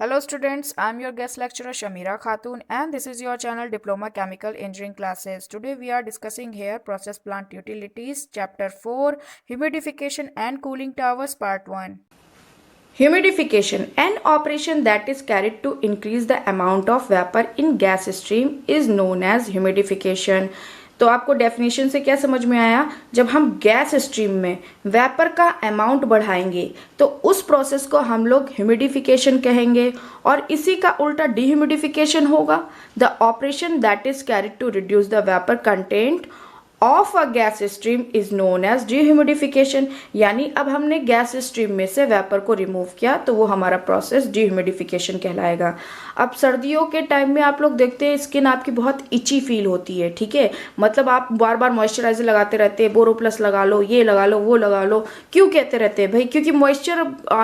Hello students, I am your guest lecturer Shamira Khatun and this is your channel Diploma Chemical Engineering classes. Today we are discussing here Process Plant Utilities Chapter 4 Humidification and Cooling Towers Part 1. Humidification, an operation that is carried to increase the amount of vapor in gas stream is known as humidification. तो आपको definition से क्या समझ में आया? जब हम gas stream में वेपर का अमाउंट बढ़ाएंगे तो उस प्रोसेस को हम लोग ह्यूमिडिफिकेशन कहेंगे और इसी का उल्टा डिह्यूमिडिफिकेशन होगा. The operation that is carried to reduce the vapour content of a gas stream is known as dehumidification. यानी अब हमने गैस स्ट्रीम में से वेपर को रिमूव किया तो वो हमारा प्रोसेस डिह्यूमिडिफिकेशन कहलाएगा. अब सर्दियों के टाइम में आप लोग देखते हैं स्किन आपकी बहुत इची फील होती है. ठीक है, मतलब आप बार बार मॉइस्चराइजर लगाते रहते हैं, बोरो प्लस लगा लो, ये लगा लो, वो लगा लो. क्यों कहते रहते हैं भाई? क्योंकि मॉइस्चर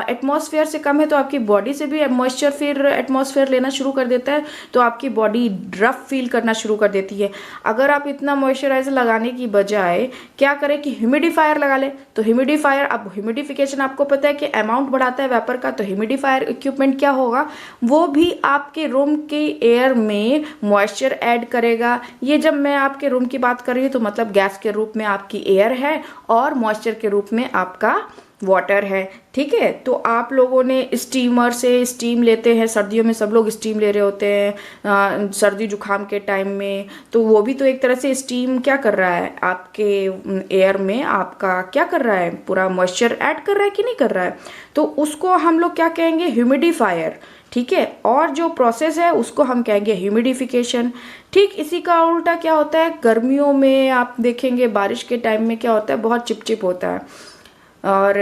एटमॉस्फेयर से कम है तो आपकी बॉडी से भी मॉइस्चर फिर एटमॉस्फेयर लेना शुरू कर देता है तो आपकी बॉडी रफ फील करना शुरू कर देती है. अगर आप इतना मॉइस्चराइजर लगाने की बजाय क्या करें कि ह्यूमिडिफायर लगा ले तो ह्यूमिडिफायर, अब ह्यूमिडिफिकेशन आपको पता है कि अमाउंट बढ़ाता है वेपर का, तो ह्यूमिडिफायर इक्विपमेंट क्या होगा, वो भी आपके रूम के एयर में मॉइस्चर ऐड करेगा. ये जब मैं आपके रूम की बात कर रही हूँ तो मतलब गैस के रूप में आपकी एयर है और मॉइस्चर के रूप में आपका वाटर है. ठीक है, तो आप लोगों ने स्टीमर से स्टीम लेते हैं, सर्दियों में सब लोग स्टीम ले रहे होते हैं सर्दी जुकाम के टाइम में, तो वो भी तो एक तरह से स्टीम क्या कर रहा है, आपके एयर में आपका क्या कर रहा है, पूरा मॉइस्चर ऐड कर रहा है कि नहीं कर रहा है. तो उसको हम लोग क्या कहेंगे, ह्यूमिडिफायर. ठीक है, और जो प्रोसेस है उसको हम कहेंगे ह्यूमिडिफिकेशन. ठीक इसी का उल्टा क्या होता है, गर्मियों में आप देखेंगे बारिश के टाइम में क्या होता है, बहुत चिपचिप होता है. और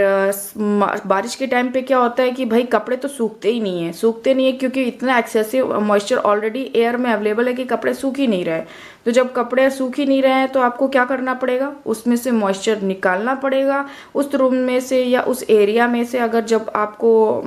बारिश के टाइम पे क्या होता है कि भाई कपड़े तो सूखते ही नहीं है क्योंकि इतना एक्सेसिव मॉइस्चर ऑलरेडी एयर में अवेलेबल है कि कपड़े सूख ही नहीं रहे. तो जब कपड़े सूख ही नहीं रहे हैं तो आपको क्या करना पड़ेगा, उसमें से मॉइस्चर निकालना पड़ेगा उस रूम में से या उस एरिया में से. अगर जब आपको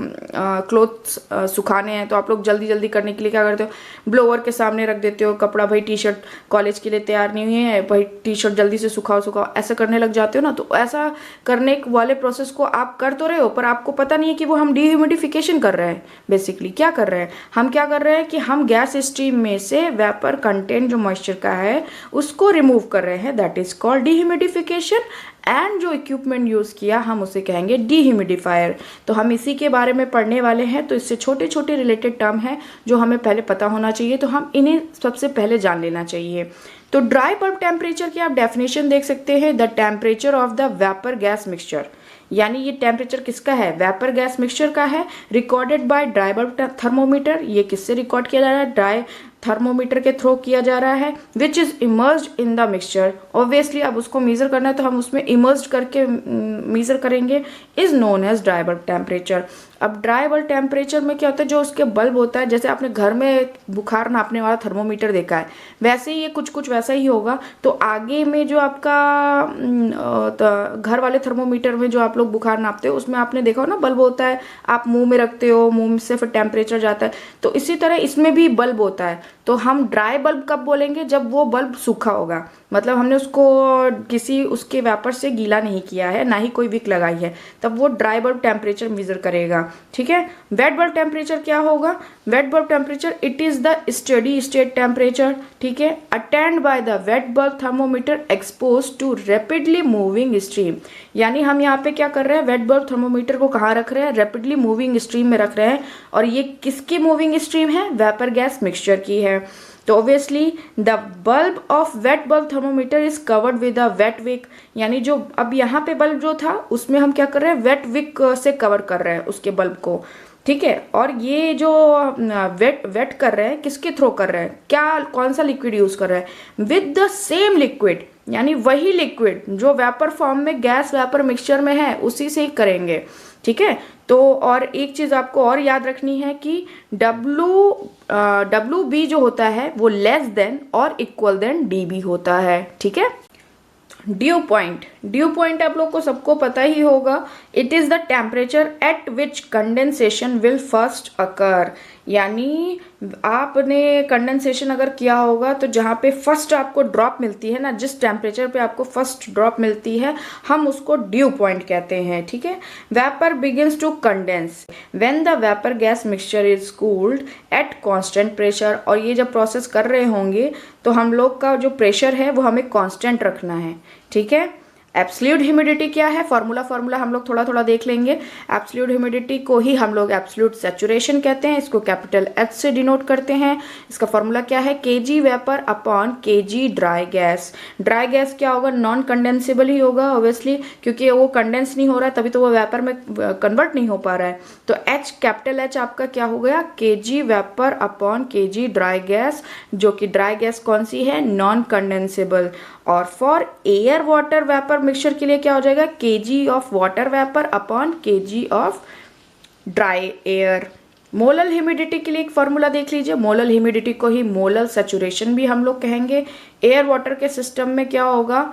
क्लोथ्स सुखाने हैं तो आप लोग जल्दी जल्दी करने के लिए क्या करते हो, ब्लोअर के सामने रख देते हो कपड़ा, भाई टी शर्ट कॉलेज के लिए तैयार नहीं हुई है, भाई टी शर्ट जल्दी से सुखाओ, ऐसा करने लग जाते हो ना. तो ऐसा करने वाले प्रोसेस को आप कर तो रहे हो पर आपको पता नहीं है कि वो हम डिह्यूमिडिफिकेशन कर रहे हैं. बेसिकली क्या कर रहे हैं, हम क्या कर रहे हैं कि हम गैस स्ट्रीम में से वेपर कंटेंट जो मॉइस्चर का है उसको रिमूव कर रहे हैं. That is called dehumidification. And जो इक्विपमेंट यूज किया हम उसे कहेंगे डिह्यूमिडिफायर. तो हम इसी के बारे में पढ़ने वाले हैं. तो इससे छोटे छोटे रिलेटेड टर्म है जो हमें पहले पता होना चाहिए, तो हम इन्हें सबसे पहले जान लेना चाहिए. तो ड्राई बल्ब टेम्परेचर की आप डेफिनेशन देख सकते हैं, the temperature of the vapour gas mixture. यानी ये टेम्परेचर किसका है, वेपर गैस मिक्सचर का है. Recorded by dry bulb thermometer. ये किससे रिकॉर्ड किया जा रहा है, ड्राई थर्मोमीटर के थ्रू किया जा रहा है. Which is immersed in the mixture. Obviously अब उसको मेजर करना है तो हम उसमें इमर्स्ड करके मेजर करेंगे. Is known as dry bulb temperature. अब ड्राई बल्ब टेम्परेचर में क्या होता है, जो उसके बल्ब होता है, जैसे आपने घर में बुखार नापने वाला थर्मोमीटर देखा है वैसे ही ये कुछ वैसा ही होगा. तो आगे में जो आपका घर वाले थर्मोमीटर में जो आप लोग बुखार नापते हो उसमें आपने देखा हो ना बल्ब होता है, आप मुंह में रखते हो, मुंह से फिर टेम्परेचर जाता है. तो इसी तरह इसमें भी बल्ब होता है. तो हम ड्राई बल्ब कब बोलेंगे, जब वो बल्ब सूखा होगा, मतलब हमने उसको किसी उसके वेपर से गीला नहीं किया है, ना ही कोई विक लगाई है, तब वो ड्राई बल्ब टेम्परेचर मेजर करेगा. ठीक है, वेट बल्ब टेम्परेचर क्या होगा, wet bulb temperature it is the steady state temperature. ठीक है, attained by the wet bulb thermometer expose to rapidly moving stream. यानी हम यहाँ पे क्या कर रहे हैं, वेट बल्ब थर्मोमीटर को कहाँ रख रहे हैं, रैपिडली मूविंग स्ट्रीम में रख रहे हैं. और ये किसकी मूविंग स्ट्रीम है, वेपर गैस मिक्सचर की है. तो obviously the bulb of wet bulb thermometer is covered with a wet wick. यानी जो अब यहाँ पे बल्ब जो था उसमें हम क्या कर रहे हैं, वेट विक से कवर कर रहे हैं उसके बल्ब को. ठीक है, और ये जो वेट कर रहे हैं किसके थ्रू कर रहे हैं, क्या कौन सा लिक्विड यूज कर रहे हैं, विद द सेम लिक्विड. यानी वही लिक्विड जो वेपर फॉर्म में गैस वेपर मिक्सचर में है उसी से ही करेंगे. ठीक है, तो और एक चीज आपको और याद रखनी है कि डब्ल्यू बी जो होता है वो लेस देन और इक्वल देन डी बी होता है. ठीक है, ड्यू पॉइंट आप लोग को सबको पता ही होगा. It is the temperature at which condensation will first occur. यानी आपने कंडेंसेशन अगर किया होगा तो जहाँ पे फर्स्ट आपको ड्रॉप मिलती है ना, जिस टेम्परेचर पे आपको फर्स्ट ड्रॉप मिलती है, हम उसको ड्यू पॉइंट कहते हैं, ठीक है। Vapour begins to condense when the vapour gas mixture is cooled at constant pressure. और ये जब प्रोसेस कर रहे होंगे तो हम लोग का जो प्रेशर है वो हमें कांस्टेंट रखना है, ठीक है। एब्सोल्यूट ह्यूमिडिटी क्या है, फॉर्मूला हम लोग थोड़ा थोड़ा देख लेंगे। एब्सोल्यूट ह्यूमिडिटी को ही हम लोग एब्सोल्यूट सैचुरेशन कहते हैं, इसको कैपिटल एच से डिनोट करते हैं। इसका फॉर्मूला क्या है, KG vapour upon KG dry gas. Dry gas क्या होगा, नॉन कंडेंसेबल ही होगा ऑब्वियसली, क्योंकि वो कंडेंस नहीं हो रहा है तभी तो वो वेपर में कन्वर्ट नहीं हो पा रहा है। तो एच, कैपिटल एच आपका क्या हो गया, KG vapour upon KG dry gas, जो कि ड्राई गैस कौन सी है, नॉन कंडेंसेबल। और for air water vapour mixture के लिए क्या हो जाएगा, KG of water vapour upon KG of dry air. Molal humidity के लिए एक फॉर्मूला देख लीजिए, मोलल ह्यूमिडिटी को ही मोलल सैचुरेशन भी हम लोग कहेंगे। एयर वाटर के सिस्टम में क्या होगा,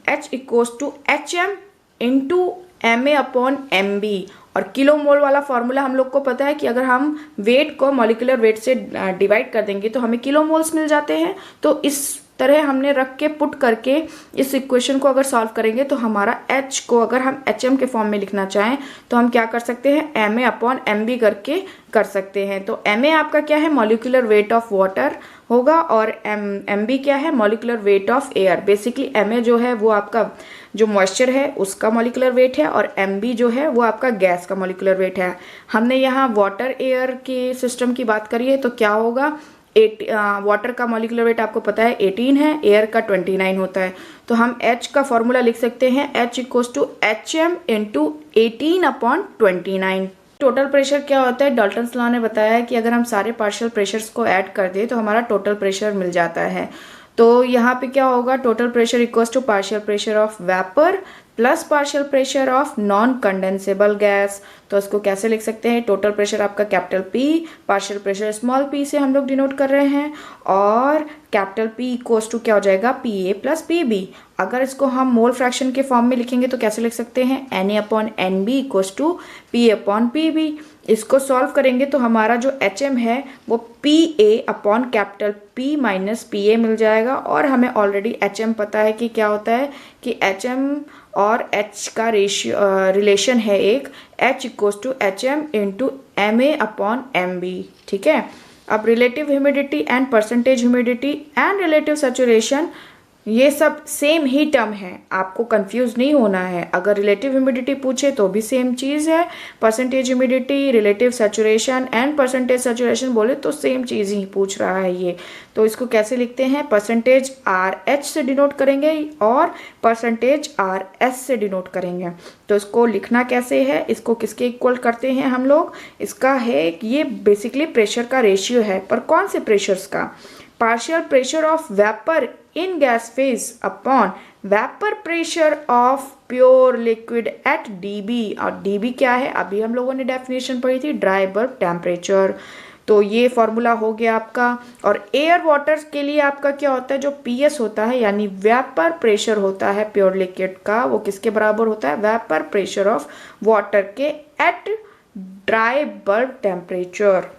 H equals to H M into M A upon M B. और किलो मोल वाला फॉर्मूला हम लोग को पता है कि अगर हम वेट को मॉलिक्यूलर वेट से डिवाइड कर देंगे तो हमें किलो मोल्स मिल जाते हैं। तो इस तरह हमने रख के पुट करके इस इक्वेशन को अगर सॉल्व करेंगे तो हमारा H को अगर हम HM के फॉर्म में लिखना चाहें तो हम क्या कर सकते हैं, M A upon M B करके कर सकते हैं। तो एम ए आपका क्या है, मॉलिक्यूलर वेट ऑफ वाटर होगा, और एम बी क्या है, molecular weight of air. Basically M A जो है वो आपका जो मॉइस्चर है उसका मॉलिक्यूलर वेट है, और एम बी जो है वो आपका गैस का मॉलिक्यूलर वेट है। हमने यहाँ वाटर एयर के सिस्टम की बात करी है तो क्या होगा, वाटर का मॉलिक्यूलर वेट आपको पता है 18 है, एयर का 29 होता है। तो हम H का फॉर्मूला लिख सकते हैं, H equals to H M into 18 upon 29। Total pressure क्या होता है, डाल्टन्स लॉ ने बताया कि अगर हम सारे पार्शियल प्रेशर्स को ऐड कर दें तो हमारा टोटल प्रेशर मिल जाता है। तो यहाँ पे क्या होगा, total pressure equals to partial pressure of vapour plus partial pressure of non condensable gas. तो इसको कैसे लिख सकते हैं, टोटल प्रेशर आपका capital P, partial pressure small p से हम लोग डिनोट कर रहे हैं, और कैपिटल P इक्वल्स टू क्या हो जाएगा, PA प्लस PB। अगर इसको हम मोल फ्रैक्शन के फॉर्म में लिखेंगे तो कैसे लिख सकते हैं, Na upon NB equals to PA upon PB। इसको सॉल्व करेंगे तो हमारा जो HM है वो PA upon capital P minus PA मिल जाएगा। और हमें ऑलरेडी HM पता है कि क्या होता है कि HM और H का रिलेशन है एक, H equals to H M into M A upon M B, ठीक है। अब relative humidity and percentage humidity and relative saturation, ये सब सेम ही टर्म है, आपको कंफ्यूज नहीं होना है। अगर रिलेटिव ह्यूमिडिटी पूछे तो भी सेम चीज़ है, percentage humidity, relative saturation and percentage saturation बोले तो सेम चीज़ ही पूछ रहा है ये। तो इसको कैसे लिखते हैं, परसेंटेज RH से डिनोट करेंगे और परसेंटेज RS से डिनोट करेंगे। तो इसको लिखना कैसे है, इसको किसके इक्वल करते हैं हम लोग, इसका है कि ये बेसिकली प्रेशर का रेशियो है, पर कौन से प्रेशर्स का, partial pressure of vapour in gas phase upon vapour pressure of pure liquid at dB। और dB क्या है, अभी हम लोगों ने डेफिनेशन पढ़ी थी, ड्राई बल्ब टेम्परेचर। तो ये फॉर्मूला हो गया आपका। और एयर वाटर के लिए आपका क्या होता है, जो PS होता है यानी वेपर प्रेशर होता है प्योर लिक्विड का, वो किसके बराबर होता है, वेपर प्रेशर ऑफ वाटर के at dry bulb temperature.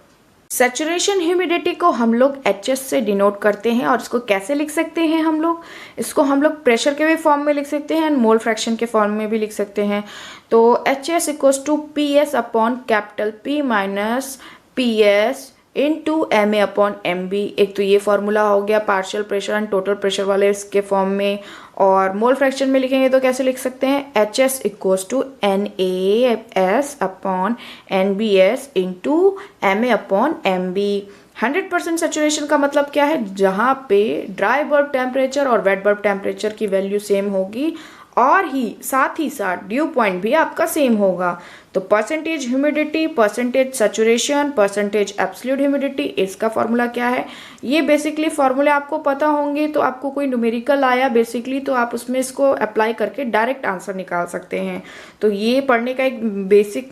Saturation humidity को हम लोग HS से डिनोट करते हैं, और इसको कैसे लिख सकते हैं हम लोग, इसको हम लोग प्रेशर के भी फॉर्म में लिख सकते हैं एंड मोल फ्रैक्शन के फॉर्म में भी लिख सकते हैं। तो HS equals to PS upon capital P minus PS into M A upon M B. एक तो ये फॉर्मूला हो गया partial pressure and total pressure वाले इसके फॉर्म में। और मोल फ्रैक्शन में लिखेंगे तो कैसे लिख सकते हैं, HS equals to NaS upon NbS into M A upon M B. 100% saturation का मतलब क्या है, जहाँ पे ड्राई बल्ब टेम्परेचर और वेट बल्ब टेम्परेचर की वैल्यू सेम होगी और साथ ही साथ ड्यू पॉइंट भी आपका सेम होगा। तो percentage humidity, percentage saturation, percentage absolute humidity, इसका फॉर्मूला क्या है, ये बेसिकली फॉर्मूले आपको पता होंगे। तो आपको कोई न्यूमेरिकल आया बेसिकली तो आप उसमें इसको अप्लाई करके डायरेक्ट आंसर निकाल सकते हैं। तो ये पढ़ने का एक बेसिक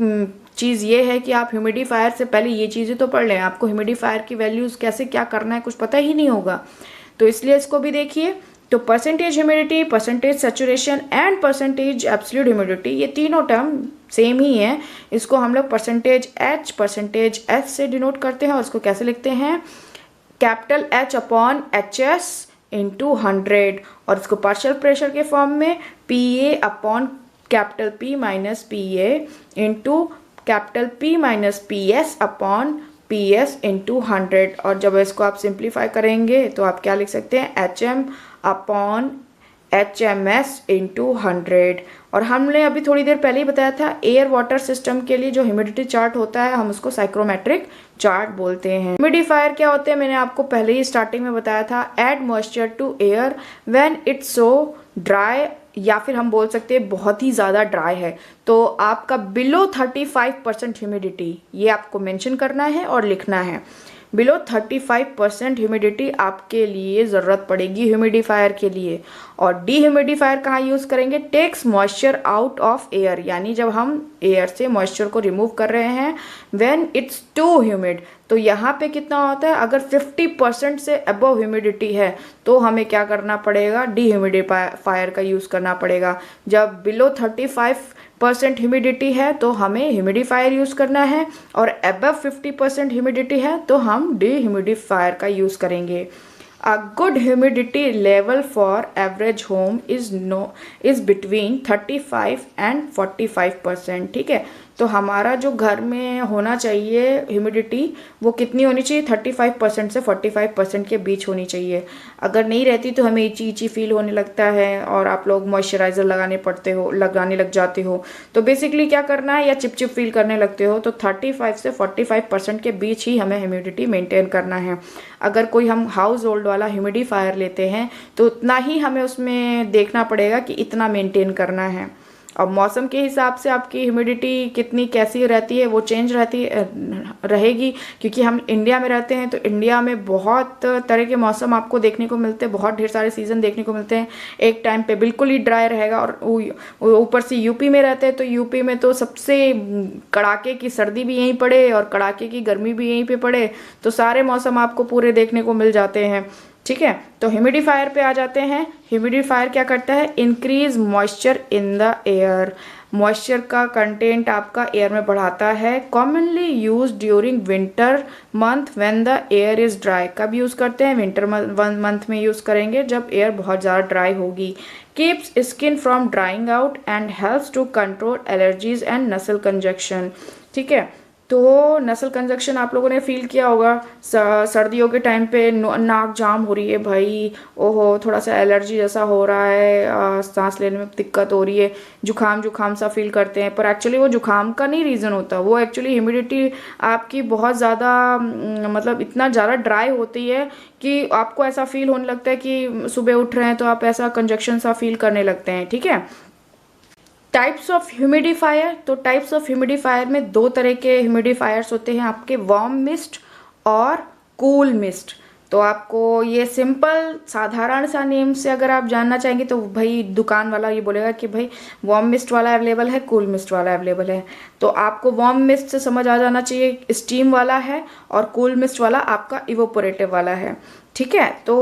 चीज़ ये है कि आप ह्यूमिडिफायर से पहले ये चीज़ें तो पढ़ लें। आपको ह्यूमिडिफायर की वैल्यूज़ कैसे क्या करना है कुछ पता ही नहीं होगा, तो इसलिए इसको भी देखिए। तो percentage humidity, percentage saturation and percentage absolute humidity, ये तीनों टर्म सेम ही है। इसको हम लोग परसेंटेज एच से डिनोट करते हैं और उसको कैसे लिखते हैं, capital H upon HS into 100, और इसको पार्शियल प्रेशर के फॉर्म में PA upon capital P minus PA into capital P minus PS upon PS into 100। और जब इसको आप सिंप्लीफाई करेंगे तो आप क्या लिख सकते हैं, HM अपॉन HMS इंटू 100। और हमने अभी थोड़ी देर पहले ही बताया था, एयर वाटर सिस्टम के लिए जो ह्यूमिडिटी चार्ट होता है हम उसको साइक्रोमेट्रिक चार्ट बोलते हैं। ह्यूमिडिफायर क्या होते हैं, मैंने आपको पहले ही स्टार्टिंग में बताया था, add moisture to air when it's so dry, या फिर हम बोल सकते हैं बहुत ही ज़्यादा ड्राई है तो आपका बिलो 35% ह्यूमिडिटी, ये आपको मेंशन करना है और लिखना है। बिलो 35% ह्यूमिडिटी आपके लिए ज़रूरत पड़ेगी ह्यूमिडिफायर के लिए। और डीह्यूमिडिफायर कहाँ यूज़ करेंगे, takes moisture out of air, यानी जब हम एयर से मॉइस्चर को रिमूव कर रहे हैं व्हेन इट्स टू ह्यूमिड। तो यहाँ पे कितना होता है, अगर 50% से अबव ह्यूमिडिटी है तो हमें क्या करना पड़ेगा, डीह्यूमिडिफायर का यूज़ करना पड़ेगा। जब बिलो 35% ह्यूमिडिटी है तो हमें ह्यूमिडिफायर यूज़ करना है, और अबव 50% ह्यूमिडिटी है तो हम डीह्यूमिडिफायर का यूज़ करेंगे। A good humidity level for average home is between 35 and 45%। ठीक है, तो हमारा जो घर में होना चाहिए ह्यूमिडिटी वो कितनी होनी चाहिए, 35% से 45% के बीच होनी चाहिए। अगर नहीं रहती तो हमें इची फील होने लगता है और आप लोग मॉइस्चराइज़र लगाने लग जाते हो। तो बेसिकली क्या करना है, या चिपचिप फील करने लगते हो, तो 35 से 45% के बीच ही हमें ह्यूमिडिटी मेंटेन करना है। अगर कोई हम हाउस होल्ड वाला ह्यूमिडिफायर लेते हैं तो उतना ही हमें उसमें देखना पड़ेगा कि इतना मेंटेन करना है। और मौसम के हिसाब से आपकी ह्यूमिडिटी कितनी कैसी रहती है वो चेंज रहेगी, क्योंकि हम इंडिया में रहते हैं तो इंडिया में बहुत तरह के मौसम आपको देखने को मिलते हैं, बहुत ढेर सारे सीज़न देखने को मिलते हैं। एक टाइम पे बिल्कुल ही ड्राई रहेगा, और ऊपर से यूपी में रहते हैं तो यूपी में तो सबसे कड़ाके की सर्दी भी यहीं पड़े और कड़ाके की गर्मी भी यहीं पे पड़े, तो सारे मौसम आपको पूरे देखने को मिल जाते हैं। ठीक है, तो ह्यूमिडिफायर पे आ जाते हैं। ह्यूमिडिफायर क्या करता है, increase moisture in the air, moisture का कंटेंट आपका एयर में बढ़ाता है। Commonly use during winter month when the air is dry, कब यूज़ करते हैं, विंटर मंथ में यूज़ करेंगे जब एयर बहुत ज़्यादा ड्राई होगी। Keeps skin from drying out and helps to control allergies and nasal congestion. ठीक है, तो नसल कंजक्शन आप लोगों ने फील किया होगा, सर्दियों के टाइम पे नाक जाम हो रही है भाई, ओहो थोड़ा सा एलर्जी जैसा हो रहा है, सांस लेने में दिक्कत हो रही है, जुखाम सा फील करते हैं, पर एक्चुअली वो जुखाम का नहीं रीज़न होता, वो एक्चुअली ह्यूमिडिटी आपकी बहुत ज़्यादा मतलब इतना ज़्यादा ड्राई होती है कि आपको ऐसा फील होने लगता है कि सुबह उठ रहे हैं तो आप ऐसा कंजक्शन सा फील करने लगते हैं। ठीक है, टाइप्स ऑफ ह्यूमिडिफायर, तो टाइप्स ऑफ ह्यूमिडिफायर में दो तरह के ह्यूमिडिफायर्स होते हैं आपके, वार्म मिस्ट और कूल मिस्ट। तो आपको ये सिंपल साधारण सा नेम से अगर आप जानना चाहेंगे तो भाई दुकान वाला ये बोलेगा कि भाई वार्म मिस्ट वाला अवेलेबल है, कूल मिस्ट वाला अवेलेबल है। तो आपको वार्म मिस्ट से समझ आ जाना चाहिए स्टीम वाला है, और कूल मिस्ट वाला आपका इवोपोरेटिव वाला है। ठीक है, तो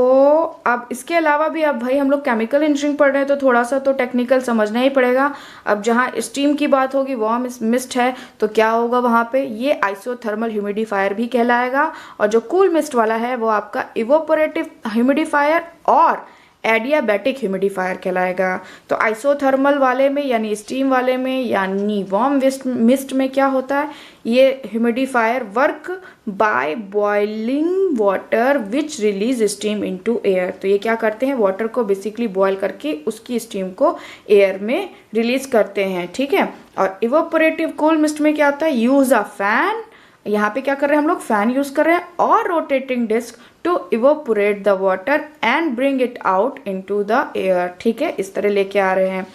अब इसके अलावा भी अब भाई हम लोग केमिकल इंजीनियरिंग पढ़ रहे हैं तो थोड़ा सा तो टेक्निकल समझना ही पड़ेगा। अब जहाँ स्टीम की बात होगी, वार्म मिस्ट है, तो क्या होगा वहाँ पे, ये आइसोथर्मल ह्यूमिडिफायर भी कहलाएगा, और जो कूल मिस्ट वाला है वो आपका इवोपोरेटिव ह्यूमिडिफायर और एडियाबैटिक ह्यूमिडिफायर कहलाएगा। तो आइसोथर्मल वाले में यानी स्टीम वाले में यानी वार्म मिस्ट में क्या होता है, ये humidifier work by boiling water which release steam into air. तो ये क्या करते हैं, वाटर को बेसिकली बॉयल करके उसकी स्टीम को एयर में रिलीज करते हैं। ठीक है, और इवोपोरेटिव कूल मिस्ट में क्या होता है, यूज अ फैन, यहाँ पे क्या कर रहे हैं हम लोग, फैन यूज कर रहे हैं, और rotating disc to evaporate the water and bring it out into the air. ठीक है, इस तरह लेके आ रहे हैं।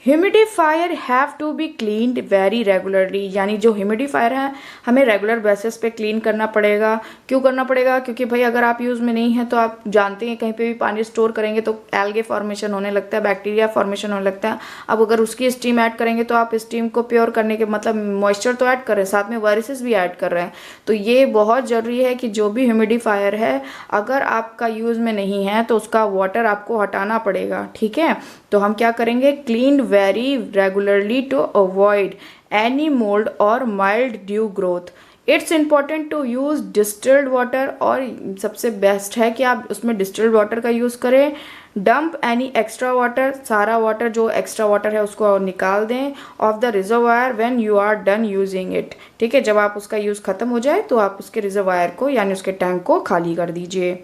Humidifier have to be cleaned very regularly, यानी जो ह्यूमिडिफायर है हमें रेगुलर बेसिस पे क्लीन करना पड़ेगा। क्यों करना पड़ेगा? क्योंकि भाई अगर आप यूज़ में नहीं है तो आप जानते हैं कहीं पे भी पानी स्टोर करेंगे तो एल्गे फॉर्मेशन होने लगता है, बैक्टीरिया फॉर्मेशन होने लगता है। अब अगर उसकी स्टीम ऐड करेंगे तो आप स्टीम को प्योर करने के मतलब मॉइस्चर तो ऐड कर रहे हैं, साथ में वायरसेस भी ऐड कर रहे हैं। तो ये बहुत ज़रूरी है कि जो भी ह्यूमिडिफायर है अगर आपका यूज़ में नहीं है तो उसका वाटर आपको हटाना पड़ेगा, ठीक है। तो हम क्या करेंगे? Clean very regularly to avoid any mould और mildew growth. It's important to use distilled water, और सबसे बेस्ट है कि आप उसमें डिस्टिल्ड वाटर का यूज़ करें। डंप एनी एक्स्ट्रा वाटर, सारा वाटर जो एक्स्ट्रा वाटर है उसको निकाल दें off the reservoir when you are done using it, ठीक है। जब आप उसका यूज़ ख़त्म हो जाए तो आप उसके रिजर्वायर को यानी उसके टैंक को खाली कर दीजिए।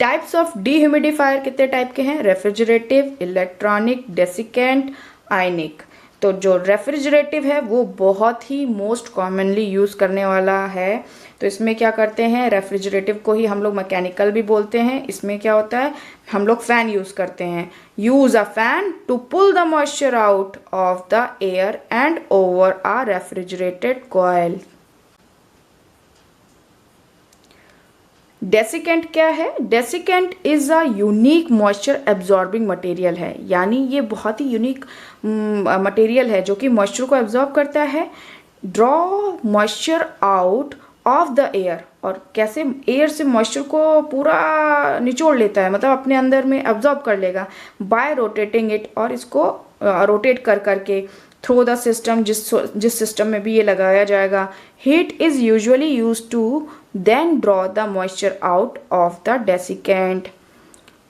टाइप्स ऑफ डीह्यूमिडिफायर कितने टाइप के हैं? रेफ्रिजरेटिव, इलेक्ट्रॉनिक, डेसिकेंट, आयनिक। तो जो रेफ्रिजरेटिव है वो बहुत ही मोस्ट कॉमनली यूज़ करने वाला है। तो इसमें क्या करते हैं? रेफ्रिजरेटिव को ही हम लोग मैकेनिकल भी बोलते हैं। इसमें क्या होता है? हम लोग फ़ैन यूज़ करते हैं। Use a fan to pull the moisture out of the air and over a refrigerated coil. Desiccant क्या है? Desiccant is a unique moisture absorbing material है, यानी ये बहुत ही यूनिक मटेरियल है जो कि मॉइस्चर को एब्जॉर्ब करता है। Draw moisture out of the air, और कैसे? एयर से मॉइस्चर को पूरा निचोड़ लेता है, मतलब अपने अंदर में एब्जॉर्ब कर लेगा बाय रोटेटिंग इट, और इसको रोटेट कर करके थ्रू द सिस्टम, जिस सिस्टम में भी ये लगाया जाएगा। Heat is usually use to then draw the moisture out of the desiccant।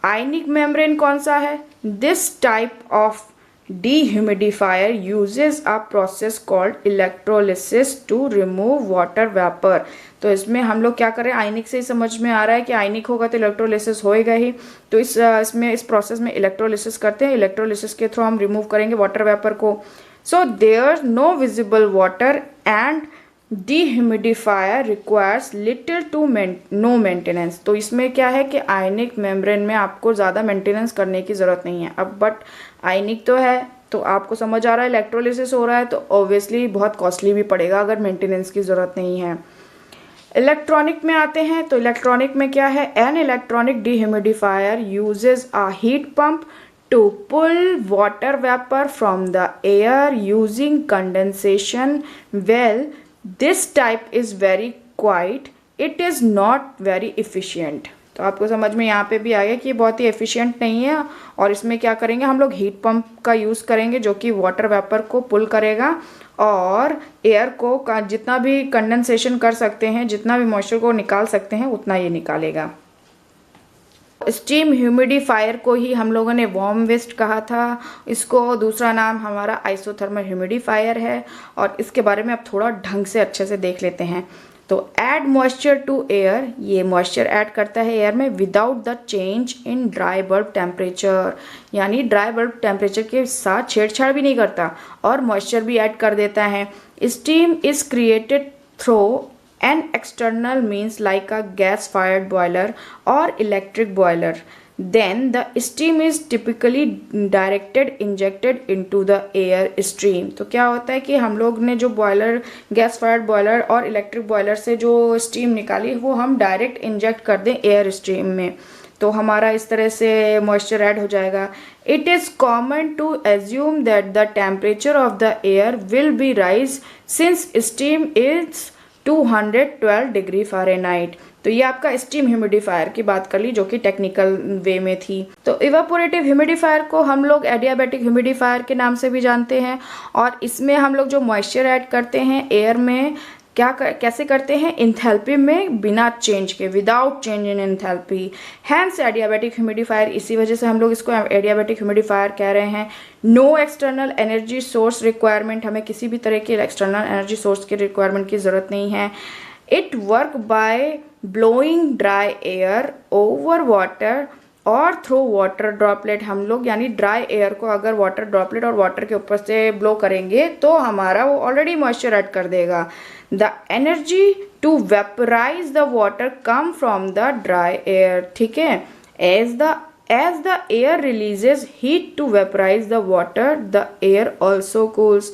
Ionic membrane कौन सा है? This type of dehumidifier uses a process called electrolysis to remove water vapor। तो इसमें हम लोग क्या करें? आयनिक से ही समझ में आ रहा है कि आयनिक होगा तो इलेक्ट्रोलिसिस होएगा ही। तो इस प्रोसेस में इलेक्ट्रोलिसिस करते हैं। इलेक्ट्रोलिसिस के थ्रू हम रिमूव करेंगे वाटर वेपर को। So there no visible water and dehumidifier requires little to no maintenance. तो इसमें क्या है कि आयनिक मेम्ब्रेन में आपको ज़्यादा मेंटेनेंस करने की ज़रूरत नहीं है। अब बट आयनिक तो है, तो आपको समझ आ रहा है इलेक्ट्रोलिसिस हो रहा है तो ऑब्वियसली बहुत कॉस्टली भी पड़ेगा अगर मेंटेनेंस की ज़रूरत नहीं है। इलेक्ट्रॉनिक में आते हैं तो इलेक्ट्रॉनिक में क्या है? An electronic dehumidifier usage a heat pump to pull water vapor from the air using condensation well। this type is very quiet, it is not very efficient। तो आपको समझ में यहाँ पे भी आ गया कि ये बहुत ही एफिशिएंट नहीं है। और इसमें क्या करेंगे? हम लोग हीट पंप का यूज़ करेंगे जो कि वाटर वेपर को पुल करेगा और एयर को जितना भी कंडेंसेशन कर सकते हैं, जितना भी मॉइस्चर को निकाल सकते हैं उतना ये निकालेगा। स्टीम ह्यूमिडिफायर को ही हम लोगों ने वार्म वेस्ट कहा था। इसको दूसरा नाम हमारा आइसोथर्मल ह्यूमिडिफायर है, और इसके बारे में अब थोड़ा ढंग से अच्छे से देख लेते हैं। तो ऐड मॉइस्चर टू एयर, ये मॉइस्चर ऐड करता है एयर में without the change in dry bulb temperature, यानी ड्राई बल्ब टेम्परेचर के साथ छेड़छाड़ भी नहीं करता और मॉइस्चर भी ऐड कर देता है। Steam is created through an external means like a gas fired boiler or electric boiler, then the steam is typically directed injected into the air stream। तो क्या होता है कि हम लोग ने जो बॉयलर, गैस फायर्ड बॉयलर और इलेक्ट्रिक बॉयलर से जो स्टीम निकाली वो हम डायरेक्ट इंजेक्ट कर दें एयर स्ट्रीम में, तो हमारा इस तरह से मॉइस्चर ऐड हो जाएगा। It is common to assume that the temperature of the air will be raise since steam is 212 degree Fahrenheit. तो ये आपका स्टीम ह्यूमिडिफायर की बात कर ली जो कि टेक्निकल वे में थी। तो इवापोरेटिव ह्यूमिडिफायर को हम लोग एडियाबैटिक ह्यूमिडिफायर के नाम से भी जानते हैं, और इसमें हम लोग जो मॉइस्चर ऐड करते हैं एयर में कैसे करते हैं? इंथैल्पी में बिना चेंज के, without change in enthalpy. Hence adiabatic humidifier, इसी वजह से हम लोग इसको एडियाबैटिक ह्यूमिडिफायर कह रहे हैं। No external energy source requirement, हमें किसी भी तरह के एक्सटर्नल एनर्जी सोर्स की रिक्वायरमेंट की ज़रूरत नहीं है। It work by blowing dry air over water और थ्रू वाटर ड्रॉपलेट। हम लोग यानी ड्राई एयर को अगर वाटर ड्रॉपलेट और वाटर के ऊपर से ब्लो करेंगे तो हमारा वो ऑलरेडी मॉइस्चर ऐड कर देगा। The energy to vaporise the water come from the dry air, ठीक है। As the As the air releases heat to vaporize the water, the air also cools.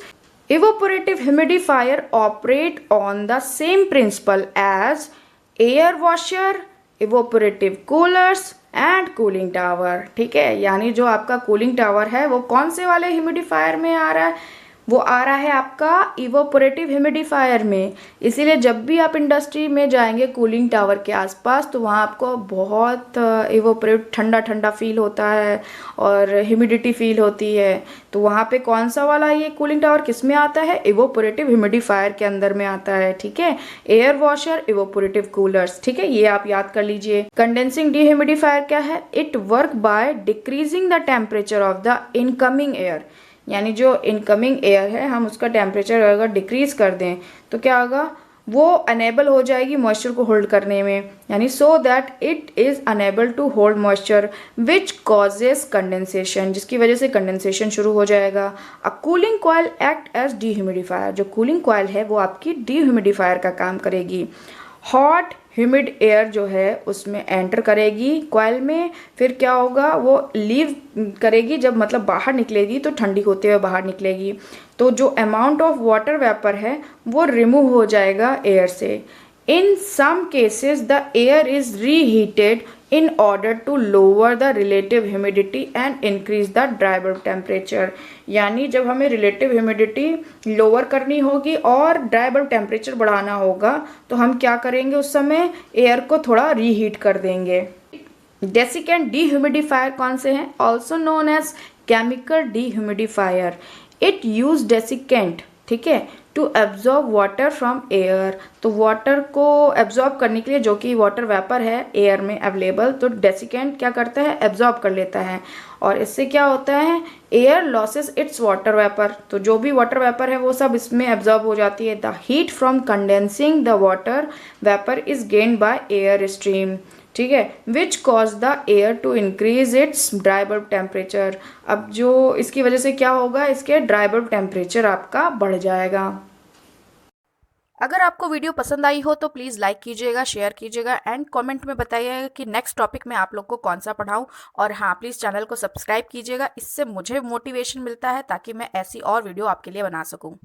Evaporative humidifier operate on the same principle as air washer, evaporative coolers and cooling tower. ठीक है, यानी जो आपका cooling tower है वो कौन से वाले ह्यूमिडिफायर में आ रहा है, वो आ रहा है आपका इवोपोरेटिव ह्यूमिडिफायर में। इसीलिए जब भी आप इंडस्ट्री में जाएंगे कूलिंग टावर के आसपास तो वहाँ आपको बहुत इवोपोरेट ठंडा ठंडा फील होता है और ह्यूमिडिटी फील होती है। तो वहाँ पे कौन सा वाला ये कूलिंग टावर किस में आता है, इवोपोरेटिव ह्यूमिडिफायर के अंदर में आता है। ठीक है, एयर वॉशर, इवोपोरेटिव कूलर्स। ठीक है, ये आप याद कर लीजिए। कंडेंसिंग डीह्यूमिडिफायर क्या है, it work by decreasing the temperature of the incoming air, यानी जो इनकमिंग एयर है हम उसका टेम्परेचर अगर डिक्रीज कर दें तो क्या होगा, वो अनेबल हो जाएगी मॉइस्चर को होल्ड करने में, यानी so that it is unable to hold moisture which causes condensation, जिसकी वजह से कंडेंसेशन शुरू हो जाएगा। A cooling coil act as dehumidifier, जो कूलिंग कॉइल है वो आपकी डीह्यूमिडिफायर का काम करेगी। हॉट ह्यूमिड एयर जो है उसमें एंटर करेगी कॉइल में, फिर क्या होगा, वो लीव करेगी, जब मतलब बाहर निकलेगी तो ठंडी होते हुए बाहर निकलेगी, तो जो अमाउंट ऑफ वाटर वेपर है वो रिमूव हो जाएगा एयर से। In some cases the air is reheated in order to lower the relative humidity and increase the dry bulb temperature, यानी जब हमें relative humidity lower करनी होगी और dry bulb temperature बढ़ाना होगा तो हम क्या करेंगे, उस समय एयर को थोड़ा रीहीट कर देंगे। डेसिकेंट डीह्यूमिडिफायर कौन से हैं, also known as chemical dehumidifier. It use desiccant, ठीक है, to absorb water from air, तो वाटर को एब्जॉर्ब करने के लिए, जो कि वाटर वेपर है एयर में अवेलेबल, तो डेसिकेंट क्या करता है, एब्जॉर्ब कर लेता है, और इससे क्या होता है, air losses it's water vapour, तो जो भी वाटर वेपर है वो सब इसमें एब्जॉर्ब हो जाती है। The heat from condensing the water vapour is gained by air stream, ठीक है, which cause the air to increase its dry bulb temperature. अब जो इसकी वजह से क्या होगा, इसके ड्राई बल्ब टेम्परेचर आपका बढ़ जाएगा। अगर आपको वीडियो पसंद आई हो तो प्लीज़ लाइक कीजिएगा, शेयर कीजिएगा एंड कमेंट में बताइएगा कि नेक्स्ट टॉपिक में आप लोग को कौन सा पढ़ाऊँ। और हाँ, प्लीज़ चैनल को सब्सक्राइब कीजिएगा, इससे मुझे मोटिवेशन मिलता है ताकि मैं ऐसी और वीडियो आपके लिए बना सकूँ।